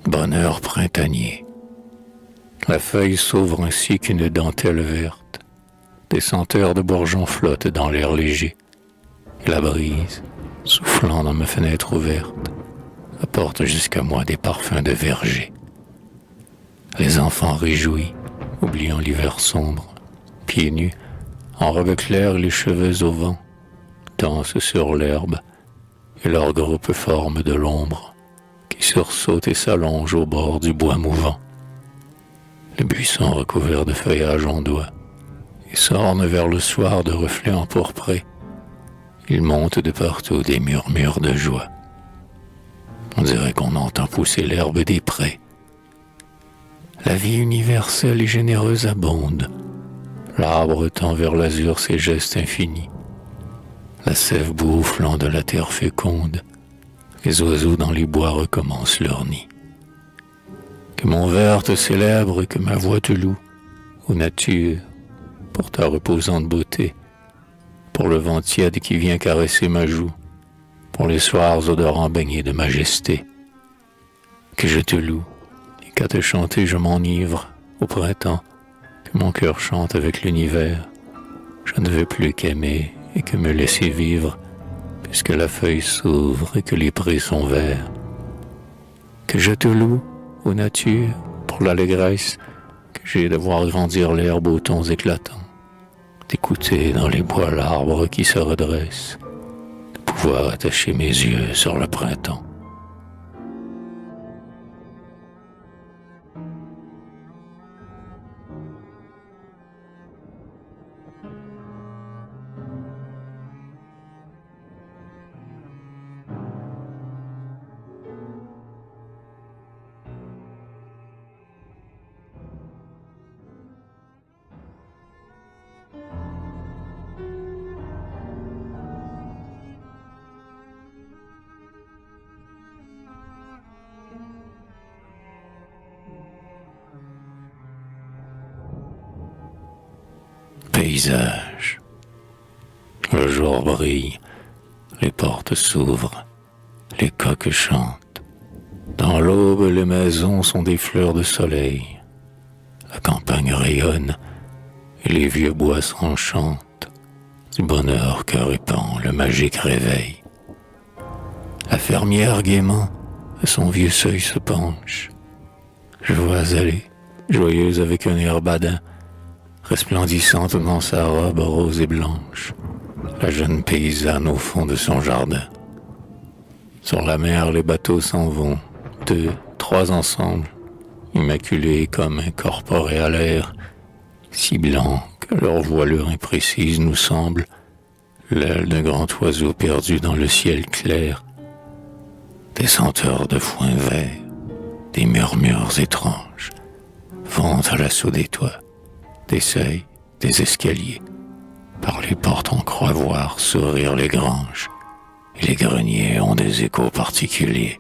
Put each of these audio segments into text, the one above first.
bonheur printanier. La feuille s'ouvre ainsi qu'une dentelle verte. Des senteurs de bourgeons flottent dans l'air léger. Et la brise, soufflant dans ma fenêtre ouverte, apporte jusqu'à moi des parfums de verger. Les enfants réjouis, oubliant l'hiver sombre, pieds nus, en robe claire et les cheveux au vent, dansent sur l'herbe, et leur groupe forme de l'ombre qui sursaute et s'allonge au bord du bois mouvant. Les buissons recouverts de feuillage ondoient et s'ornent vers le soir de reflets empourprés. Il monte de partout des murmures de joie. On dirait qu'on entend pousser l'herbe des prés. La vie universelle et généreuse abonde. L'arbre tend vers l'azur ses gestes infinis. La sève bouflant de la terre féconde. Les oiseaux dans les bois recommencent leur nid. Que mon vers te célèbre et que ma voix te loue, ô nature, pour ta reposante beauté, pour le vent tiède qui vient caresser ma joue, pour les soirs odorants baignés de majesté. Que je te loue, et qu'à te chanter je m'enivre au printemps, que mon cœur chante avec l'univers. Je ne veux plus qu'aimer et que me laisser vivre, puisque la feuille s'ouvre et que les prés sont verts. Que je te loue, ô nature, pour l'allégresse que j'ai de voir grandir l'herbe aux tons éclatants, d'écouter dans les bois l'arbre qui se redresse, de pouvoir attacher mes yeux sur le printemps. Paysage. Le jour brille, les portes s'ouvrent, les coqs chantent. Dans l'aube, les maisons sont des fleurs de soleil. La campagne rayonne et les vieux bois s'enchantent du bonheur que répand le magique réveil. La fermière gaiement à son vieux seuil se penche. Je vois aller, joyeuse avec un air badin, resplendissante dans sa robe rose et blanche, la jeune paysanne au fond de son jardin. Sur la mer, les bateaux s'en vont, 2, 3 ensemble, immaculés comme incorporés à l'air, si blancs que leur voilure imprécise nous semble l'aile d'un grand oiseau perdu dans le ciel clair. Des senteurs de foin vert, des murmures étranges, vont à l'assaut des toits, des seuils, des escaliers. Par les portes on croit voir sourire les granges, et les greniers ont des échos particuliers.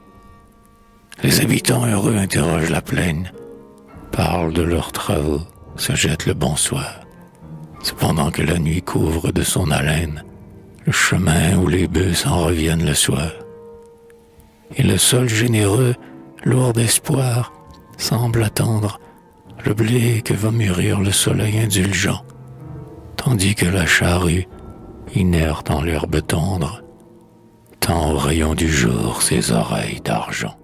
Les habitants heureux interrogent la plaine, parlent de leurs travaux, se jettent le bonsoir, cependant que la nuit couvre de son haleine le chemin où les bœufs s'en reviennent le soir. Et le sol généreux, lourd d'espoir, semble attendre le blé que va mûrir le soleil indulgent, tandis que la charrue, inerte en l'herbe tendre, tend aux rayons du jour ses oreilles d'argent.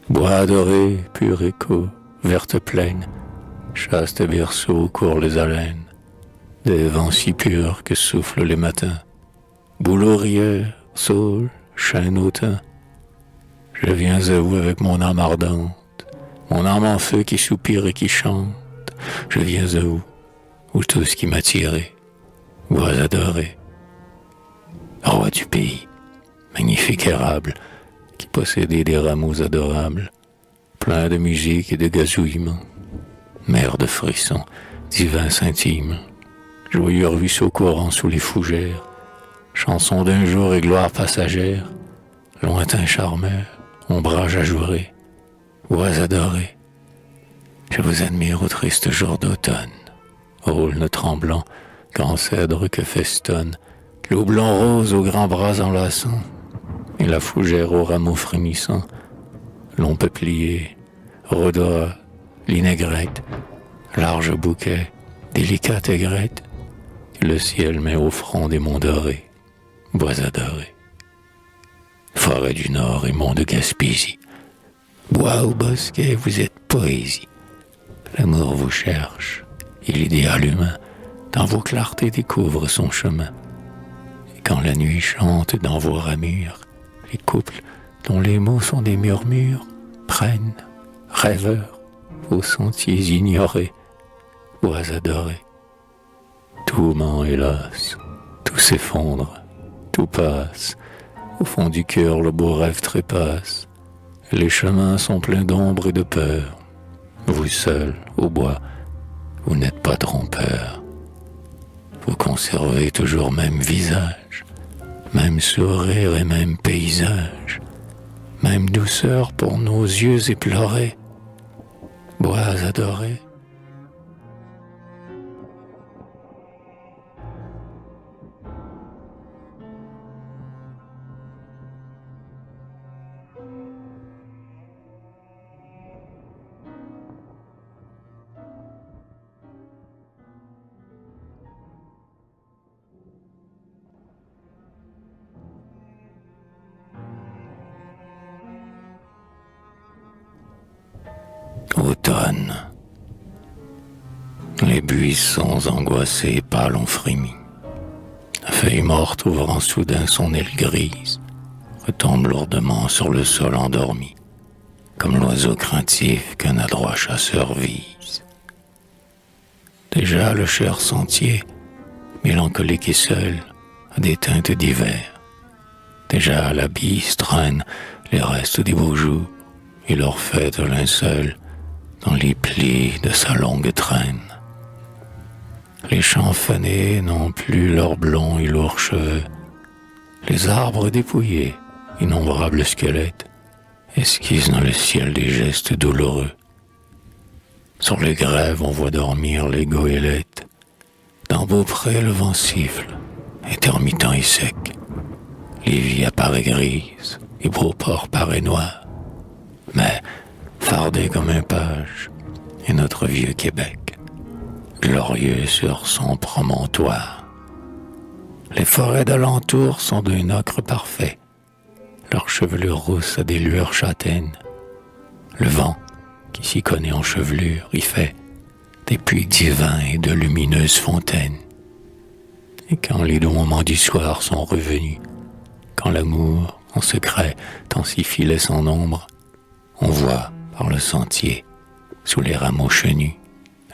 Bois doré, pur écho, verte plaine, chaste berceau courent les haleines, des vents si purs que soufflent les matins, bouleaux rieurs, saules, chênes hautains. Je viens à vous avec mon âme ardente, mon âme en feu qui soupire et qui chante. Je viens à vous, où tout ce qui m'a tiré, Bois adoré, roi du pays, magnifique érable, qui possédait des rameaux adorables, plein de musique et de gazouillements, mer de frissons, divin scintillement, joyeux ruisseau courant sous les fougères, chanson d'un jour et gloire passagère, lointain charmeur, ombrage ajouré, bois adoré, je vous admire au triste jour d'automne, aulne tremblant, grand cèdre que festonne, l'eau blanc rose aux grands bras enlaçants, et la fougère aux rameaux frémissants, long peuplier, rhodoa, linaigrette, large bouquet, délicate aigrette, le ciel met au front des monts dorés, bois adorés. Forêt du Nord et monts de Gaspésie, bois ou bosquet, vous êtes poésie. L'amour vous cherche, et l'idéal humain, dans vos clartés découvre son chemin. Et quand la nuit chante dans vos ramures, les couples dont les mots sont des murmures prennent, rêveurs, vos sentiers ignorés, bois adorés. Tout ment hélas, tout s'effondre, tout passe, au fond du cœur le beau rêve trépasse, les chemins sont pleins d'ombre et de peur, vous seul, au bois, vous n'êtes pas trompeur, vous conservez toujours même visage, même sourire et même paysage, même douceur pour nos yeux éplorés, bois adorés. Automne. Les buissons angoissés pâles ont frémi. La feuille morte ouvrant soudain son aile grise retombe lourdement sur le sol endormi, comme l'oiseau craintif qu'un adroit chasseur vise. Déjà le cher sentier, mélancolique et seul, a des teintes d'hiver. Déjà la bise traîne les restes des beaux jours et leur fait de linceul dans les plis de sa longue traîne. Les champs fanés n'ont plus leurs blonds et lourds cheveux. Les arbres dépouillés, innombrables squelettes, esquissent dans le ciel des gestes douloureux. Sur les grèves, on voit dormir les goélettes. Dans Beaupré, le vent siffle, intermittent et sec. Lévis apparaît grise, et Beauport paraît noir. Mais fardé comme un page, est notre vieux Québec, glorieux sur son promontoire. Les forêts d'alentour sont d'un ocre parfait, leur chevelure rousse a des lueurs châtaines. Le vent, qui s'y connaît en chevelure, y fait des puits divins et de lumineuses fontaines. Et quand les doux moments du soir sont revenus, quand l'amour, en secret, dans s'y filait sans ombre, on voit, par le sentier, sous les rameaux chenus,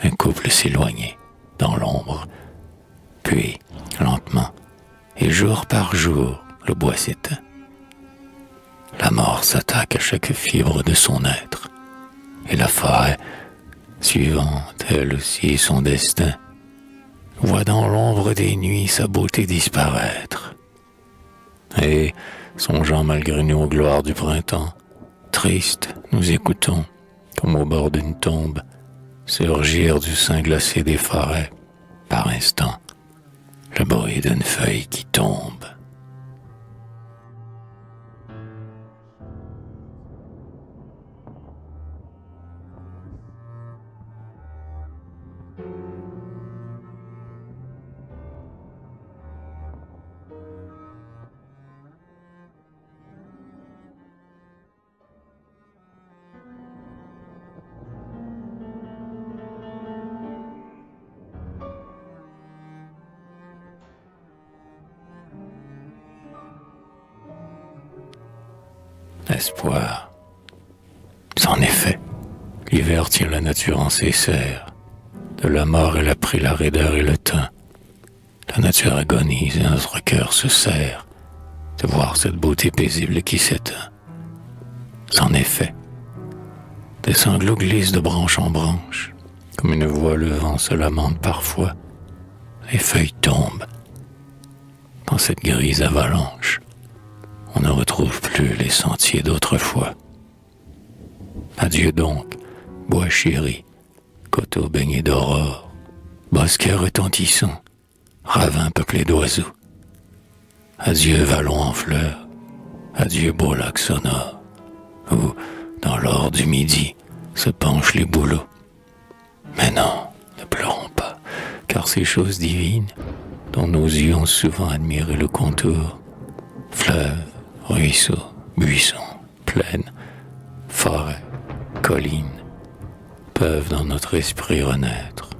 un couple s'éloigner dans l'ombre. Puis, lentement, et jour par jour, le bois s'éteint. La mort s'attaque à chaque fibre de son être, et la forêt, suivant elle aussi son destin, voit dans l'ombre des nuits sa beauté disparaître. Et, songeant malgré nous aux gloires du printemps, triste, nous écoutons, comme au bord d'une tombe, surgir du sein glacé des forêts, par instant, le bruit d'une feuille qui tombe. Espoir. En effet, l'hiver tient la nature en ses serres. De la mort elle a pris la raideur et le teint. La nature agonise et notre cœur se serre de voir cette beauté paisible qui s'éteint. En effet, des sanglots glissent de branche en branche, comme une voix le vent se lamente parfois. Les feuilles tombent. Dans cette grise avalanche, on ne retrouve plus les sentiers d'autrefois. Adieu donc, bois chéri, coteaux baignés d'aurore, bosquets retentissants, ravins peuplés d'oiseaux. Adieu vallon en fleurs, adieu beau lac sonore, où, dans l'or du midi, se penchent les bouleaux. Mais non, ne pleurons pas, car ces choses divines, dont nos yeux ont souvent admiré le contour, fleuves, ruisseaux, buissons, plaines, forêts, collines, peuvent dans notre esprit renaître,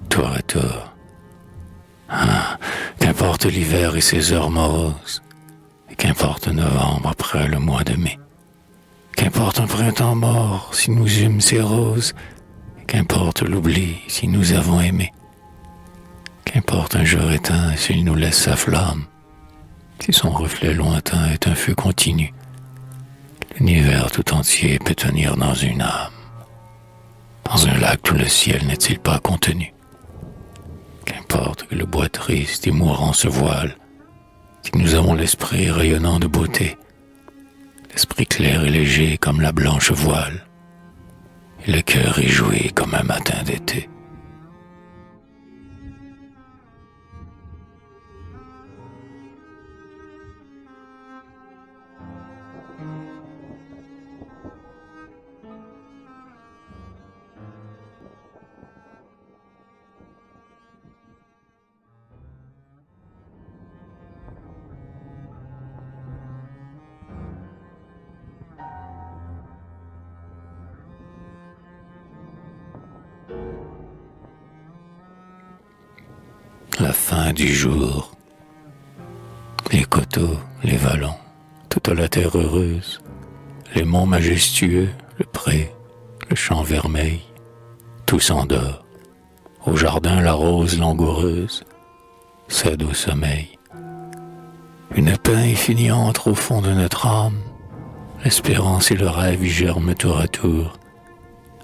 tour à tour. Ah, qu'importe l'hiver et ses heures moroses, et qu'importe novembre après le mois de mai, qu'importe un printemps mort si nous eûmes ces roses, et qu'importe l'oubli si nous avons aimé, qu'importe un jour éteint s'il nous laisse sa flamme, si son reflet lointain est un feu continu, l'univers tout entier peut tenir dans une âme. Dans un lac tout le ciel n'est-il pas contenu? Qu'importe que le bois triste et mourant se voile, si nous avons l'esprit rayonnant de beauté, l'esprit clair et léger comme la blanche voile, et le cœur réjoui comme un matin d'été. La fin du jour, les coteaux, les vallons, toute la terre heureuse, les monts majestueux, le pré, le champ vermeil, tout s'endort. Au jardin la rose langoureuse cède au sommeil. Une paix infinie entre au fond de notre âme, l'espérance et le rêve y germent tour à tour.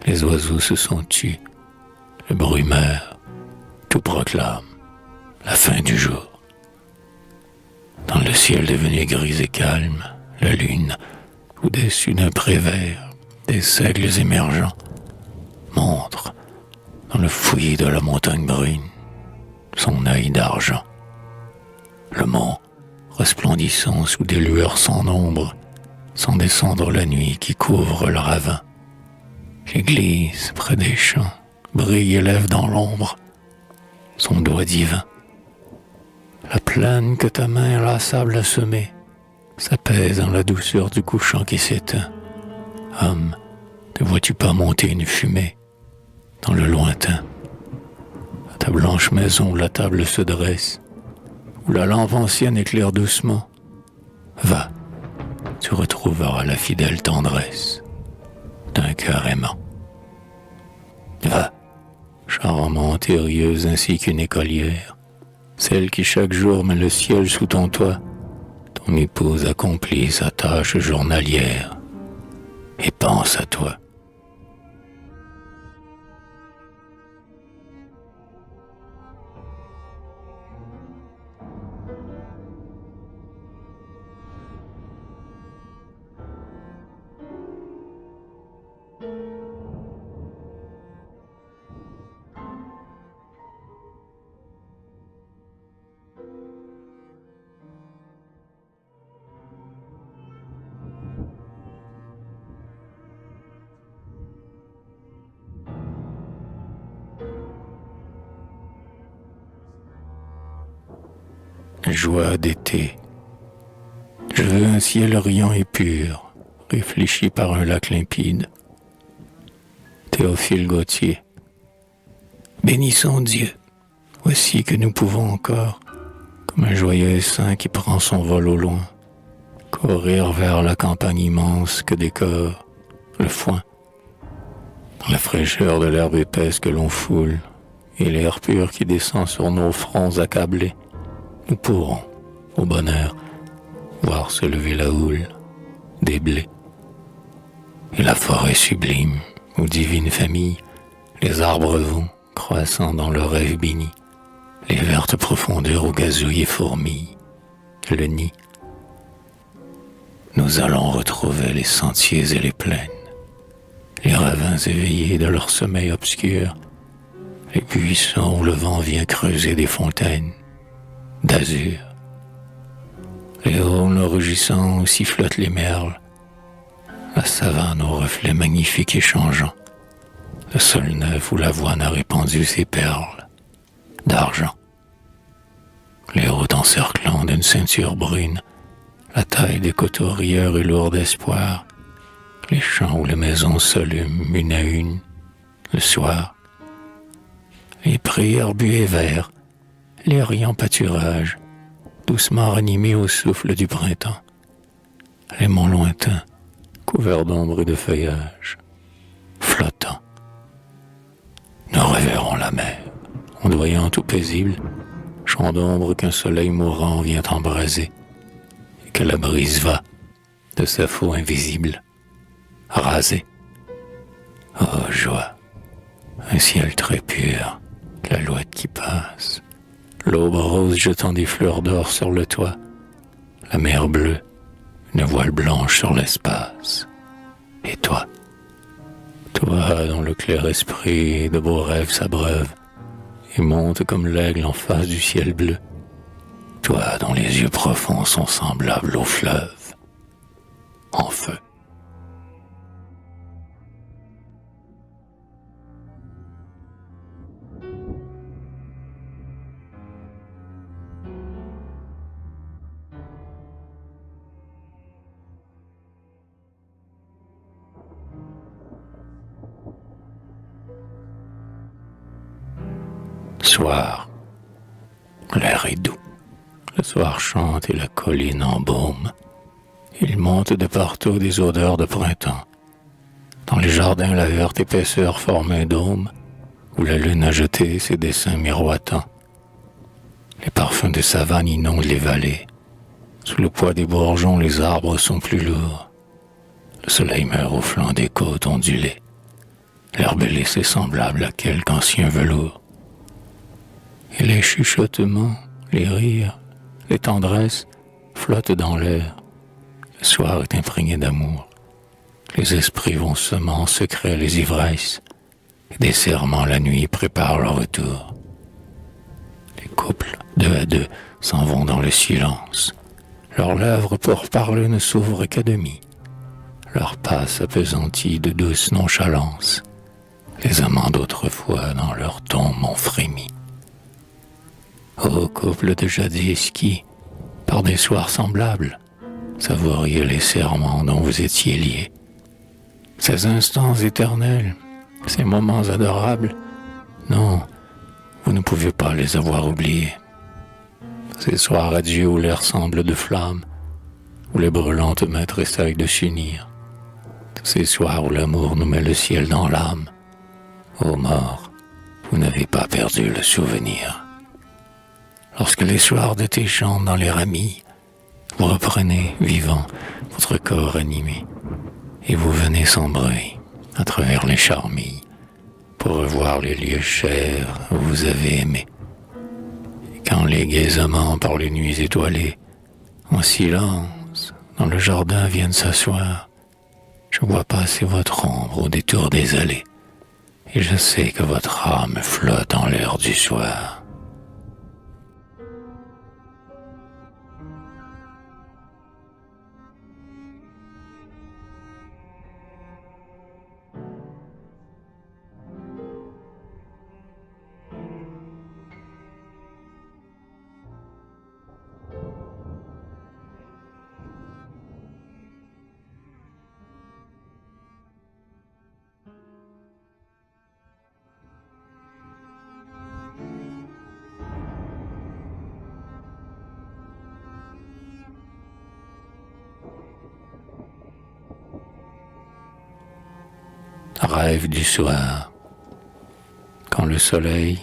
Les oiseaux se sont tus, le bruit meurt, tout proclame la fin du jour. Dans le ciel devenu gris et calme, la lune, au-dessus d'un pré vert, des seigles émergents, montre, dans le fouillis de la montagne brune, son œil d'argent. Le mont, resplendissant sous des lueurs sans nombre, sans descendre la nuit qui couvre le ravin. L'église, près des champs, brille et lève dans l'ombre son doigt divin. La plaine que ta main inlassable a semée s'apaise dans la douceur du couchant qui s'éteint. Homme, ne vois-tu pas monter une fumée dans le lointain? À ta blanche maison où la table se dresse, où la lampe ancienne éclaire doucement, va, tu retrouveras la fidèle tendresse d'un cœur aimant. Va, charmante et rieuse ainsi qu'une écolière, celle qui chaque jour met le ciel sous ton toit, ton épouse accomplit sa tâche journalière et pense à toi. Joie d'été. Je veux un ciel riant et pur, réfléchi par un lac limpide. Théophile Gautier. Bénissons Dieu. Voici que nous pouvons encore, comme un joyeux saint qui prend son vol au loin, courir vers la campagne immense que décore le foin, dans la fraîcheur de l'herbe épaisse que l'on foule, et l'air pur qui descend sur nos fronts accablés. nous pourrons, au bonheur, voir se lever la houle des blés. Et la forêt sublime, aux divines familles, les arbres vont, croissant dans le rêve béni, les vertes profondeurs où gazouillent et fourmillent, le nid. Nous allons retrouver les sentiers et les plaines, les ravins éveillés de leur sommeil obscur, les buissons où le vent vient creuser des fontaines d'azur, les aulnes rugissants où sifflotent les merles, la savane aux reflets magnifiques et changeants, le sol neuf où l'avoine a répandu ses perles d'argent, les routes encerclant d'une ceinture brune, la taille des coteaux-rieurs est lourde d'espoir, les champs où les maisons s'allument une à une, le soir, les prés herbus et verts, les riants pâturages, doucement ranimés au souffle du printemps, les monts lointains, couverts d'ombre et de feuillage, flottants. Nous reverrons la mer, ondoyante ou paisible, champ d'ombre qu'un soleil mourant vient embraser, et que la brise va, de sa faux invisible, raser. Oh joie, un ciel très pur, l'alouette qui passe, l'aube rose jetant des fleurs d'or sur le toit, la mer bleue, une voile blanche sur l'espace. Et toi, toi dont le clair esprit de beaux rêves s'abreuve et monte comme l'aigle en face du ciel bleu, toi dont les yeux profonds sont semblables au fleuve, en feu. Soir, l'air est doux, le soir chante et la colline embaume. Il monte de partout des odeurs de printemps. Dans les jardins, la verte épaisseur forme un dôme où la lune a jeté ses dessins miroitants. Les parfums de savane inondent les vallées. Sous le poids des bourgeons, les arbres sont plus lourds. Le soleil meurt au flanc des côtes ondulées. L'herbe est laissée semblable à quelque ancien velours. Et les chuchotements, les rires, les tendresses flottent dans l'air. Le soir est imprégné d'amour. Les esprits vont semant en secret les ivresses. Et des serments la nuit préparent leur retour. Les couples, deux à deux, s'en vont dans le silence. Leurs lèvres pour parler ne s'ouvrent qu'à demi. Leur pas s'appesantit de douce nonchalance. Les amants d'autrefois dans leur tombe ont frémi. Ô couple de jadis qui, par des soirs semblables, savouriez les serments dont vous étiez liés. Ces instants éternels, ces moments adorables, non, vous ne pouvez pas les avoir oubliés. Ces soirs adieux où l'air semble de flamme, où les brûlantes mains essayent de s'unir. Ces soirs où l'amour nous met le ciel dans l'âme. Ô mort, vous n'avez pas perdu le souvenir. Lorsque les soirs d'été chantent dans les ramilles, vous reprenez, vivant, votre corps animé, et vous venez sans bruit, à travers les charmilles, pour revoir les lieux chers où vous avez aimé. Et quand les gais amants par les nuits étoilées, en silence, dans le jardin viennent s'asseoir, je vois passer votre ombre au détour des allées, et je sais que votre âme flotte en l'air du soir. Rêve du soir, quand le soleil,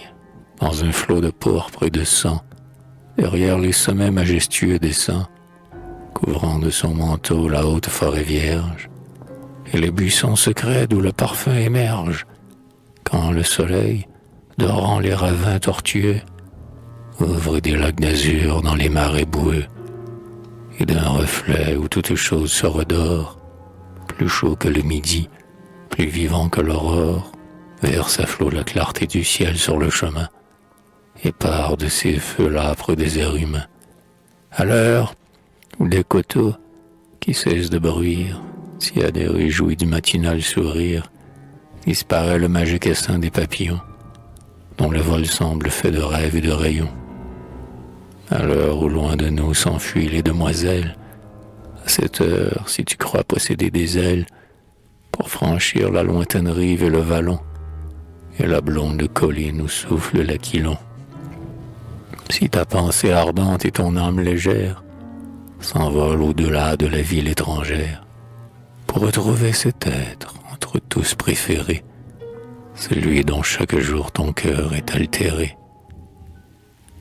dans un flot de pourpre et de sang, derrière les sommets majestueux des saints, couvrant de son manteau la haute forêt vierge, et les buissons secrets d'où le parfum émerge, quand le soleil, dorant les ravins tortueux, ouvre des lacs d'azur dans les marais boueux, et d'un reflet où toute chose se redore, plus chaud que le midi, plus vivant que l'aurore, verse à flot la clarté du ciel sur le chemin, et part de ces feux l'âpre désert humain. À l'heure où des coteaux, qui cessent de bruire, s'y a des réjouis du matinal sourire, disparaît le magique essaim des papillons, dont le vol semble fait de rêves et de rayons. À l'heure où loin de nous s'enfuient les demoiselles, à cette heure, si tu crois posséder des ailes, pour franchir la lointaine rive et le vallon, et la blonde colline où souffle l'aquilon. Si ta pensée ardente et ton âme légère s'envolent au-delà de la ville étrangère, pour retrouver cet être entre tous préféré, celui dont chaque jour ton cœur est altéré.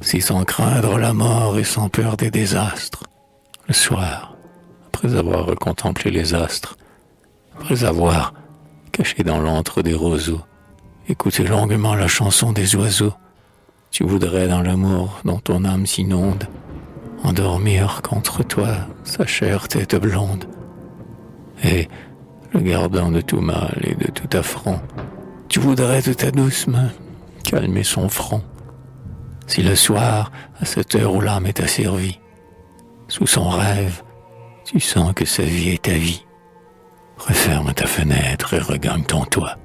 Si sans craindre la mort et sans peur des désastres, le soir, après avoir contemplé les astres, après avoir, caché dans l'antre des roseaux, écouté longuement la chanson des oiseaux, tu voudrais dans l'amour dont ton âme s'inonde, endormir contre toi sa chère tête blonde, et, le gardant de tout mal et de tout affront, tu voudrais de ta douce main calmer son front. Si le soir, à cette heure où l'âme est asservie, sous son rêve, tu sens que sa vie est ta vie, referme ta fenêtre et regagne ton toit.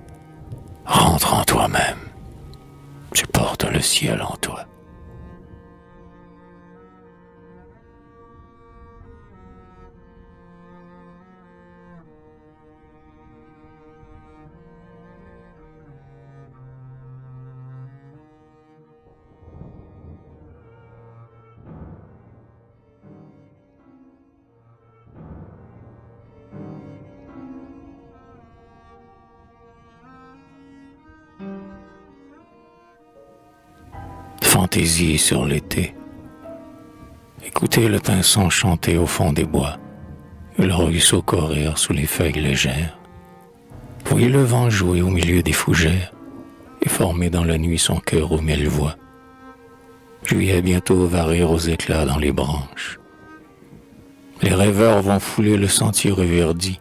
Rentre en toi-même, tu portes le ciel en toi. Fantaisie sur l'été. Écoutez le pinson chanter au fond des bois, et le ruisseau courir sous les feuilles légères. Voyez le vent jouer au milieu des fougères, et former dans la nuit son cœur aux mille voix. Juillet bientôt va rire aux éclats dans les branches. Les rêveurs vont fouler le sentier reverdi,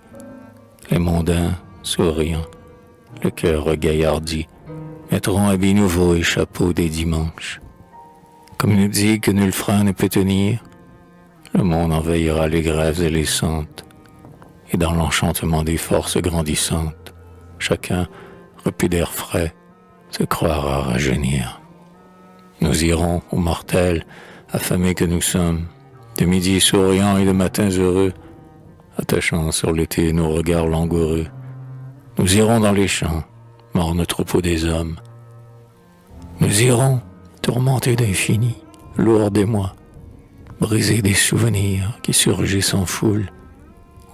les mondains, souriants, le cœur regaillardi, mettront habits nouveaux et chapeaux des dimanches. Comme il nous dit que nul frein ne peut tenir, le monde envahira les grèves et les sentes, et dans l'enchantement des forces grandissantes, chacun, repu d'air frais, se croira rajeunir. Nous irons, ô mortels, affamés que nous sommes, de midi souriants et de matins heureux, attachant sur l'été nos regards langoureux. Nous irons dans les champs, morne troupeau des hommes. Nous irons, tourmentés d'infini, lourds d'émoi, brisés des souvenirs qui surgissent en foule,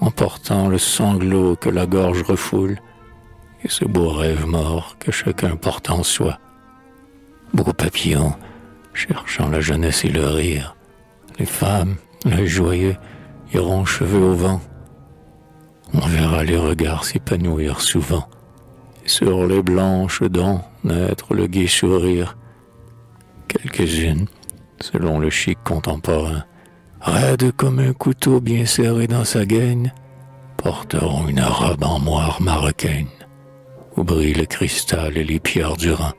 emportant le sanglot que la gorge refoule, et ce beau rêve mort que chacun porte en soi. Beaux papillons, cherchant la jeunesse et le rire, les femmes, l'œil joyeux, iront cheveux au vent. On verra les regards s'épanouir souvent, et sur les blanches dents naître le gai sourire. Quelques-unes, selon le chic contemporain, raides comme un couteau bien serré dans sa gaine, porteront une robe en moire marocaine, où brillent le cristal et les pierres du Rhin.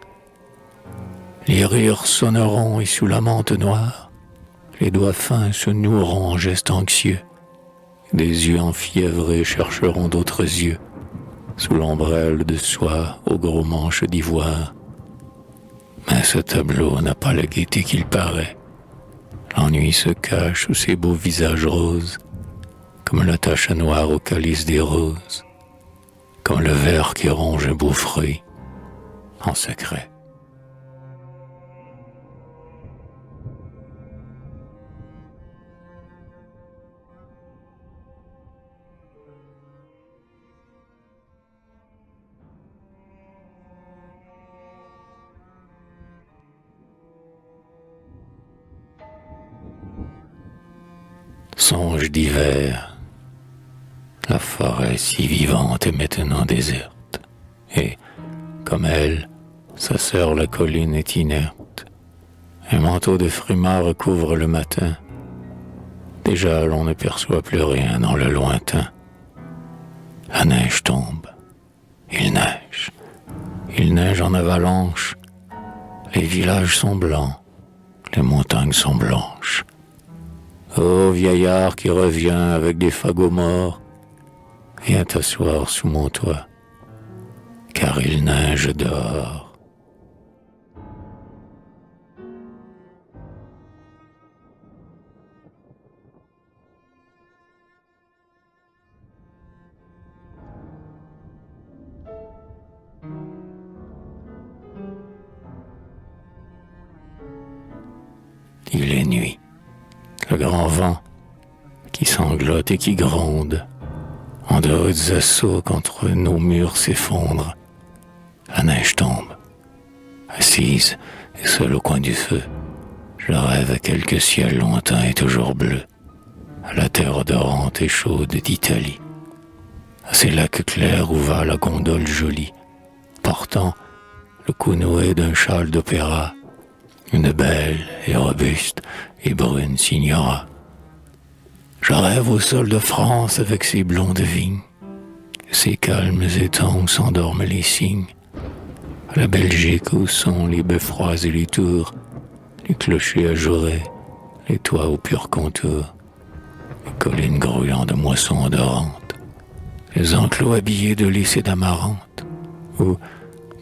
Les rires sonneront et sous la mante noire, les doigts fins se noueront en gestes anxieux. Des yeux enfiévrés chercheront d'autres yeux, sous l'ombrelle de soie aux gros manches d'ivoire. Mais ce tableau n'a pas la gaieté qu'il paraît. L'ennui se cache sous ces beaux visages roses, comme la tache noire au calice des roses, comme le ver qui ronge un beau fruit en secret. songe d'hiver. La forêt si vivante est maintenant déserte, et, comme elle, sa sœur la colline est inerte. Un manteau de frimas recouvre le matin. Déjà l'on ne perçoit plus rien dans le lointain. La neige tombe. Il neige. Il neige en avalanche. Les villages sont blancs. Les montagnes sont blanches. Ô vieillard qui revient avec des fagots morts, viens t'asseoir sous mon toit, car il neige dehors. Il est nuit. Le grand vent qui sanglote et qui gronde, en de rudes assauts contre nos murs s'effondre. La neige tombe. Assise et seule au coin du feu, je rêve à quelque ciel lointain et toujours bleu, à la terre odorante et chaude d'Italie, à ces lacs clairs où va la gondole jolie, portant le cou noué d'un châle d'opéra, une belle et robuste et brune signora. Je rêve au sol de France avec ses blondes vignes, ses calmes étangs où s'endorment les cygnes, à la Belgique où sont les beffrois et les tours, les clochers ajourés, les toits aux purs contours, les collines grouillant de moissons odorantes, les enclos habillés de lys et d'amarante, où,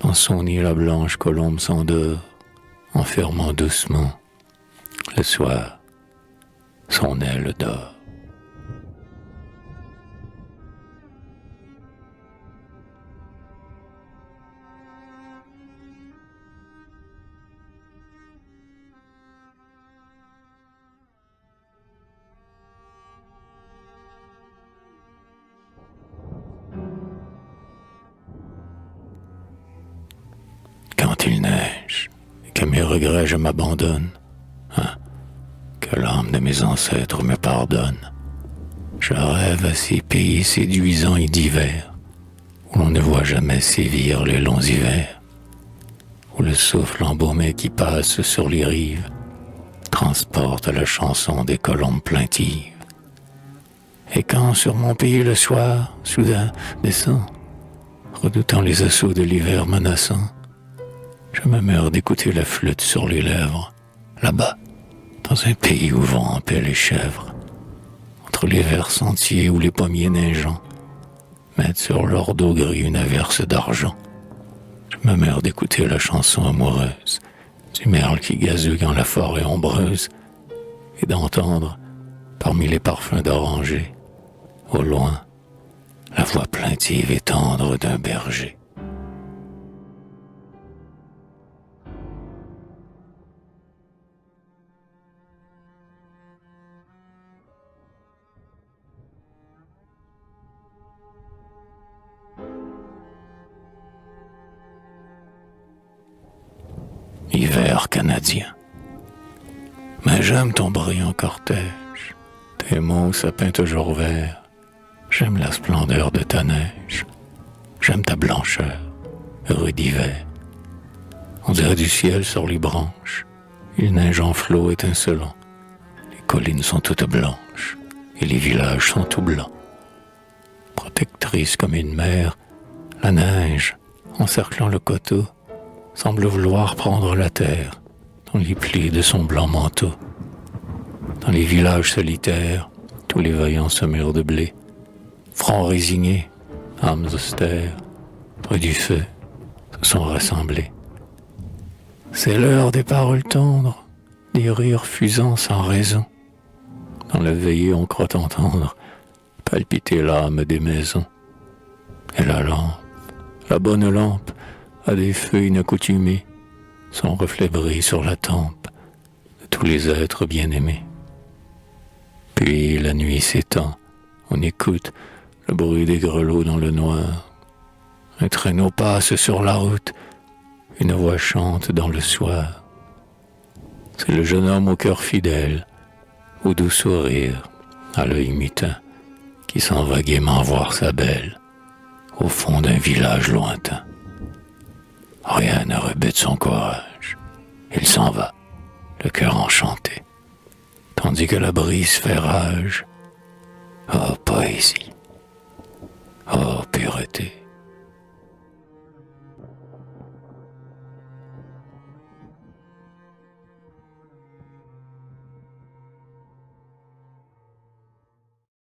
dans son nid, la blanche colombe s'endort, enfermant doucement, le soir, son aile d'or. Quand il neige, que mes regrets je m'abandonne, que l'âme de mes ancêtres me pardonne. Je rêve à ces pays séduisants et divers, où l'on ne voit jamais sévir les longs hivers, où le souffle embaumé qui passe sur les rives transporte la chanson des colombes plaintives. Et quand sur mon pays le soir, soudain, descend, redoutant les assauts de l'hiver menaçant, je me meurs d'écouter la flûte sur les lèvres, là-bas, dans un pays où vont en paix les chèvres, entre les verts sentiers où les pommiers neigeants mettent sur leur dos gris une averse d'argent. Je me meurs d'écouter la chanson amoureuse du merle qui gazouille en la forêt ombreuse et d'entendre, parmi les parfums d'oranger, au loin, la voix plaintive et tendre d'un berger. Hiver canadien. Mais j'aime ton brillant cortège, tes monts sapins toujours verts. J'aime la splendeur de ta neige, j'aime ta blancheur, heureux d'hiver. On dirait du ciel sur les branches, il neige en flots étincelants. Les collines sont toutes blanches et les villages sont tout blancs. Protectrice comme une mère, la neige, encerclant le coteau, semble vouloir prendre la terre dans les plis de son blanc manteau. Dans les villages solitaires, tous les vaillants semeurs de blé, fronts résignés, âmes austères, près du feu, se sont rassemblés. C'est l'heure des paroles tendres, des rires fusant sans raison. Dans la veillée, on croit entendre palpiter l'âme des maisons. Et la lampe, la bonne lampe, a des feux inaccoutumés, son reflet brille sur la tempe de tous les êtres bien-aimés. Puis la nuit s'étend, on écoute le bruit des grelots dans le noir. Un traîneau passe sur la route, une voix chante dans le soir. C'est le jeune homme au cœur fidèle, au doux sourire, à l'œil mutin, qui s'en va gaiement voir sa belle, au fond d'un village lointain. Rien ne rebute son courage. Il s'en va, le cœur enchanté, tandis que la brise fait rage. Oh poésie, oh pureté.